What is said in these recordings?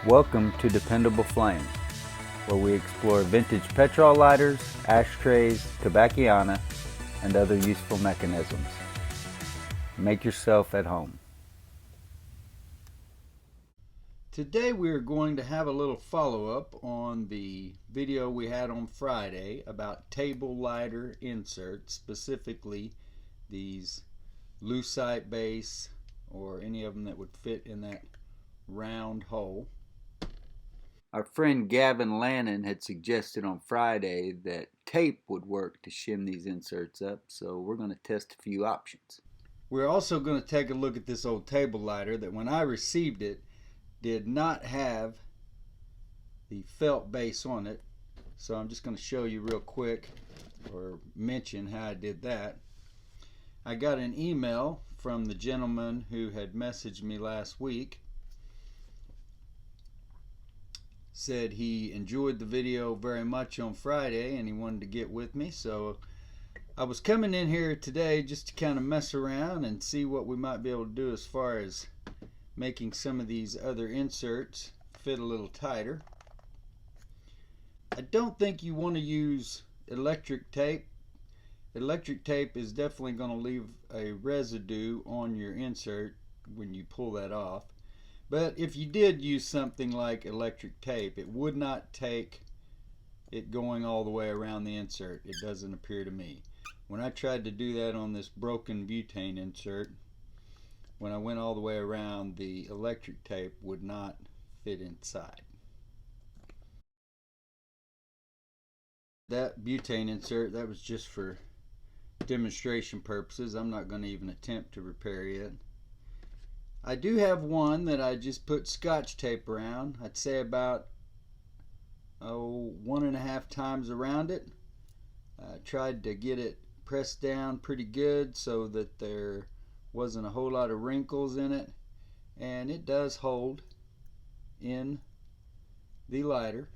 Welcome to Dependable Flame, where we explore vintage petrol lighters, ashtrays, tobacconiana, and other useful mechanisms. Make yourself at home. Today we are going to have a little follow-up on the video we had on Friday about table lighter inserts, specifically these lucite base or any of them that would fit in that round hole. Our friend Gavin Lannon had suggested on Friday that tape would work to shim these inserts up, so we're going to test a few options. We're also going to take a look at this old table lighter that when I received it did not have the felt base on it. So I'm just going to show you real quick or mention how I did that. I got an email from the gentleman who had messaged me last week. Said he enjoyed the video very much on Friday and he wanted to get with me. So I was coming in here today just to kind of mess around and see what we might be able to do as far as making some of these other inserts fit a little tighter. I don't think you want to use electric tape. Electric tape is definitely going to leave a residue on your insert when you pull that off. But if you did use something like electric tape, it would not take it going all the way around the insert. It doesn't appear to me. When I tried to do that on this broken butane insert, when I went all the way around, the electric tape would not fit inside. That butane insert, that was just for demonstration purposes. I'm not going to even attempt to repair it. I do have one that I just put Scotch tape around. I'd say about 1.5 times around it. I tried to get it pressed down pretty good so that there wasn't a whole lot of wrinkles in it, and it does hold in the lighter.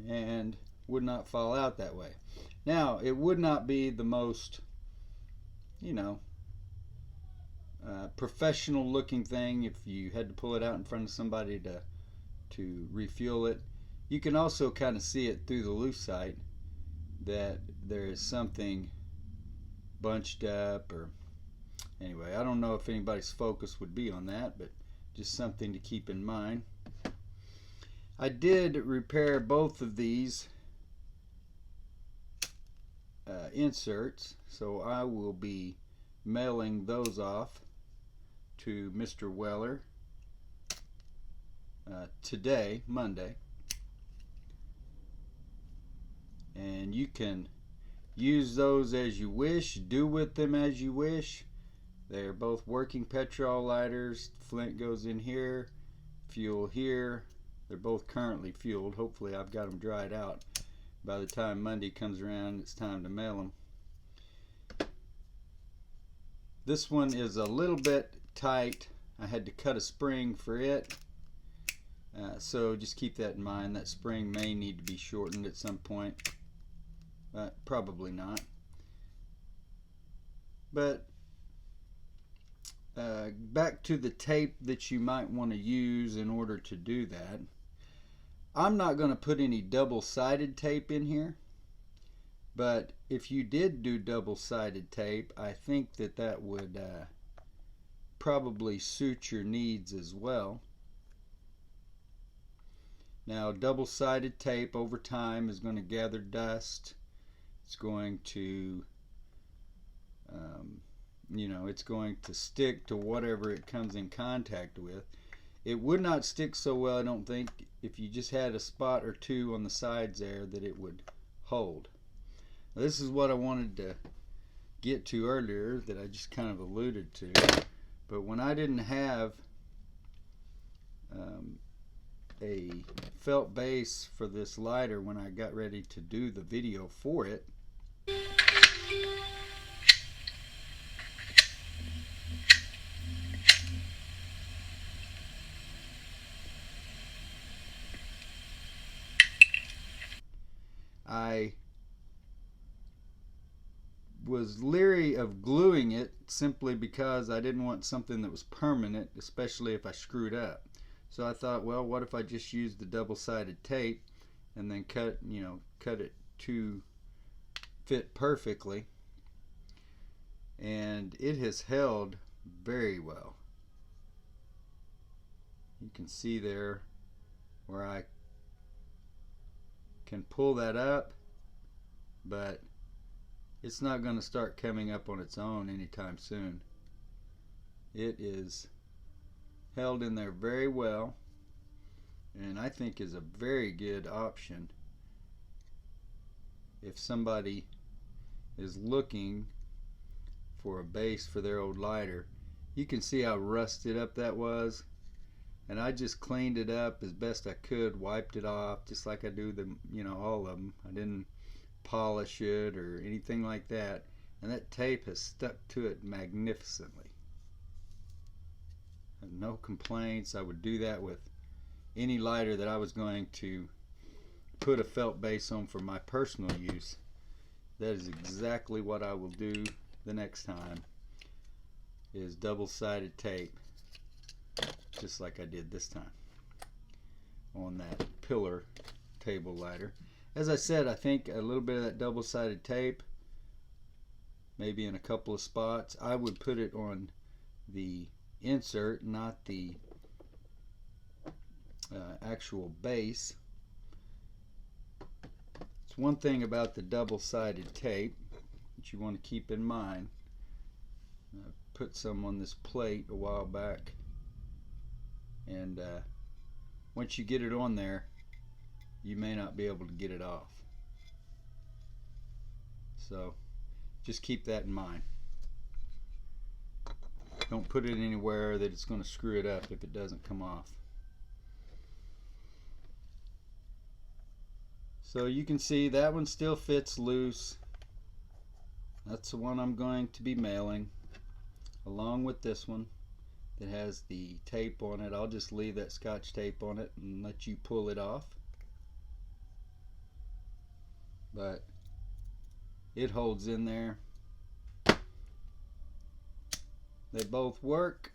And would not fall out that way. Now, it would not be the most, professional looking thing if you had to pull it out in front of somebody to refuel it. You can also kind of see it through the lucite that there is something bunched up, or anyway, I don't know if anybody's focus would be on that, but just something to keep in mind. I did repair both of these inserts, so I will be mailing those off to Mr. Weller today, Monday. And you can use those as you wish, do with them as you wish. They're both working petrol lighters. Flint goes in here, fuel here. They're both currently fueled. Hopefully I've got them dried out by the time Monday comes around. It's time to mail them. This one is a little bit tight. I had to cut a spring for it, so just keep that in mind. That spring may need to be shortened at some point, but probably not. But back to the tape that you might want to use in order to do that. I'm not going to put any double-sided tape in here, but if you did do double-sided tape, I think that would probably suit your needs as well. Now, double-sided tape over time is going to gather dust. It's going to it's going to stick to whatever it comes in contact with. It would not stick so well, I don't think, if you just had a spot or two on the sides there that it would hold. Now, this is what I wanted to get to earlier that I just kind of alluded to. But when I didn't have a felt base for this lighter when I got ready to do the video for it, I was leery of gluing it simply because I didn't want something that was permanent, especially if I screwed up. So I thought, well, what if I just use the double-sided tape and then cut it to fit perfectly. And it has held very well. You can see there where I can pull that up, but it's not going to start coming up on its own anytime soon. It is held in there very well, and I think is a very good option if somebody is looking for a base for their old lighter. You can see how rusted up that was, and I just cleaned it up as best I could, wiped it off just like I do all of them. I didn't polish it or anything like that, and that tape has stuck to it magnificently. I have no complaints. I would do that with any lighter that I was going to put a felt base on for my personal use. That is exactly what I will do the next time, is double-sided tape, just like I did this time on that pillar table lighter. As I said, I think a little bit of that double-sided tape, maybe in a couple of spots. I would put it on the insert, not the actual base. It's one thing about the double-sided tape that you want to keep in mind. I put some on this plate a while back, and once you get it on there, you may not be able to get it off. So just keep that in mind. Don't put it anywhere that it's going to screw it up if it doesn't come off. So you can see that one still fits loose. That's the one I'm going to be mailing, along with this one that has the tape on it. I'll just leave that Scotch tape on it and let you pull it off. But it holds in there. They both work.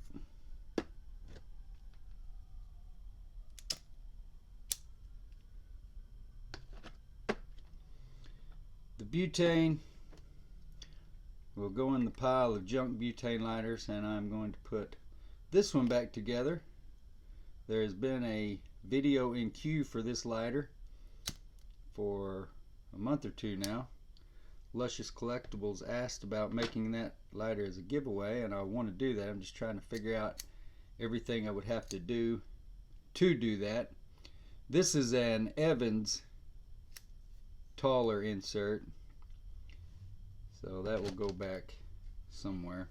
The butane will go in the pile of junk butane lighters, and I'm going to put this one back together. There has been a video in queue for this lighter for a month or two now. Luscious Collectibles asked about making that lighter as a giveaway, and I want to do that. I'm just trying to figure out everything I would have to do that. This is an Evans taller insert, so that will go back somewhere.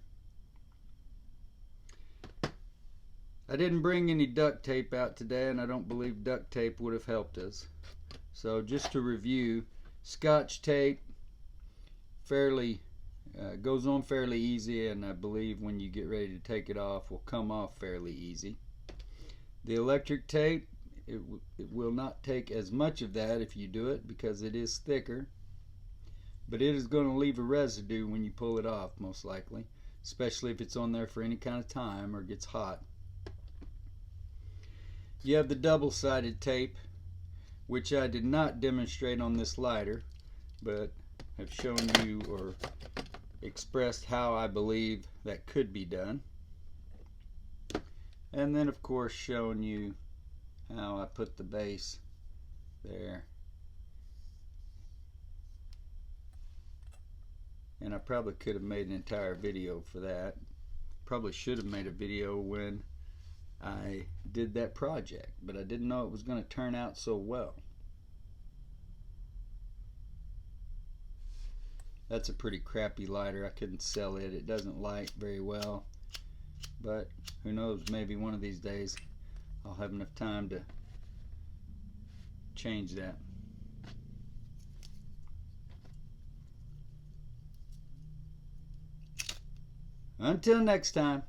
I didn't bring any duct tape out today, and I don't believe duct tape would have helped us. So just to review, Scotch tape goes on fairly easy, and I believe when you get ready to take it off will come off fairly easy. The electric tape, it will not take as much of that if you do it because it is thicker, but it is going to leave a residue when you pull it off, most likely, especially if it's on there for any kind of time or gets hot. You have the double-sided tape, which I did not demonstrate on this lighter, but have shown you or expressed how I believe that could be done. And then of course showing you how I put the base there. And I probably could have made an entire video for that. Probably should have made a video when I did that project, but I didn't know it was going to turn out so well. That's a pretty crappy lighter. I couldn't sell it. It doesn't light very well, but who knows, maybe one of these days I'll have enough time to change that. Until next time.